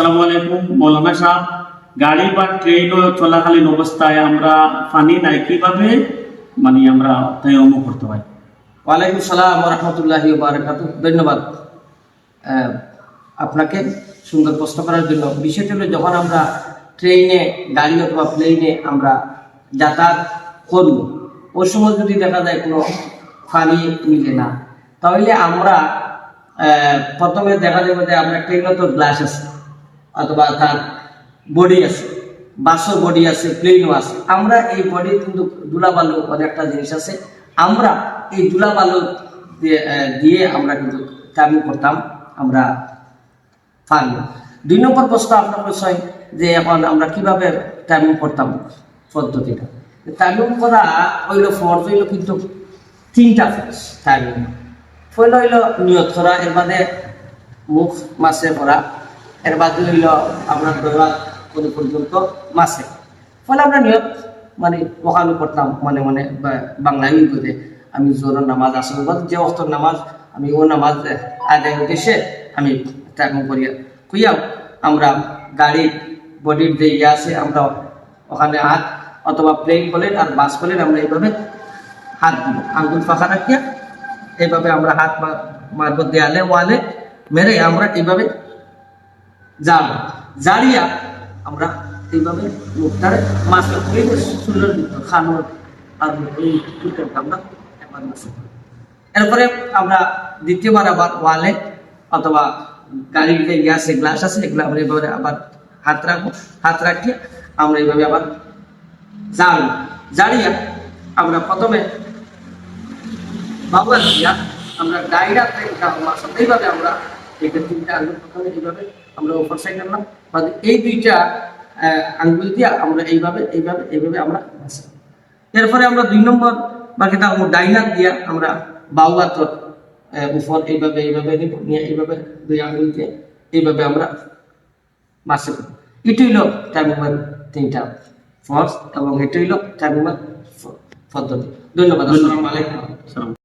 আসসালামু আলাইকুম মৌলানা সাহেব। গাড়ি বা ট্রেন চলাকালীন অবস্থায় আমরা পানি নাই কিভাবে আমরা তায়াম্মুম করতে পারি? ওয়ালাইকুম সালাম রহমতুল্লাহি বারাকাতুহু। ধন্যবাদ আপনাকে সুন্দর প্রশ্ন করার জন্য। বিষয়টা হলো, যখন আমরা ট্রেনে, গাড়ি অথবা প্লেনে আমরা যাতায়াত করব, ওই সময় যদি দেখা যায় কোনো পানি মিলে না, তাহলে আমরা প্রথমে দেখা যাবে যে আমরা ট্রেনে তো গ্লাস আছে অথবা তার বডি আছে, বাসও বডি আছে, প্লেনও আছে। আমরা এই বডি কিন্তু ধুলাবালু অনেকটা জিনিস আছে, আমরা এই ধুলাবালু দিয়ে আমরা কিন্তু তায়াম্মুম করতাম, আমরা পারি। 2 নম্বর প্রশ্ন আপনার প্রশ্ন যে এখন আমরা কিভাবে তায়াম্মুম করতাম, পদ্ধতিটা। তায়াম্মুম করা হইলো ফরজ হইলো কিন্তু 3টা ফরজ তায়াম্মুম। পয়লা হইলো নিয়ত করা, এর বাদে মুখ মাসে করা, এর বাদে হইলো আমরা দোয়া করে পর্যন্ত মাসে। ফলে আমরা নিয়ত ওখানে করতাম মনে মনে বাংলায় করে, আমি জোরের নামাজ আসল যে অক্তর নামাজ, আমি ও নামাজ আদায় উদ্দেশ্যে আমি তায়াম্মুম করিয়া কইয়াও আমরা গাড়ির বডির যে ইয়ে আছে, আমরা ওখানে হাত অথবা প্লেন বলেন আর বাস বলেন, আমরা এইভাবে হাত দিব, আঙ্গুল ফাঁকা রাখিয়া এইভাবে আমরা হাত মারব দেয়ালে ওয়ালে মেরে, আমরা এইভাবে জাড়িয়া আমরা এইভাবে মুখটারে মাছটা সুন্দর খানোর আর এই আমরা একবার মাসে। এরপরে আমরা দ্বিতীয়বার আবার ওয়ালে অথবা গাড়ির যে ইয়ে আছে, গ্লাস আছে, এগুলো আমরা এইভাবে আবার হাত রাখবো, হাত রাখিয়ে আমরা এইভাবে আবার জাড়িয়া আমরা প্রথমে বাবুয়া দিয়া আমরা ডাইরা এইভাবে আমরা এটা 3টা আঙ্গুল প্রথমে এইভাবে আমরা ওপর সাইড আনলাম, এই 2টা আঙ্গুল দিয়া আমরা এইভাবে এইভাবে এইভাবে আমরা। এরপরে আমরা 2 নম্বর বাকিটা আমরা ডাইনার দিয়া আমরা বাউয়াতর উপর এইভাবে এইভাবে নিয়ে এইভাবে 2 আঙ্গুল দিয়ে এইভাবে আমরা মাসে। এটা হইল তায়াম্মুমের 3টা ফরজ এবং এটা হইল তায়াম্মুমের পদ্ধতি। ধন্যবাদ। আসসালামু আলাইকুম।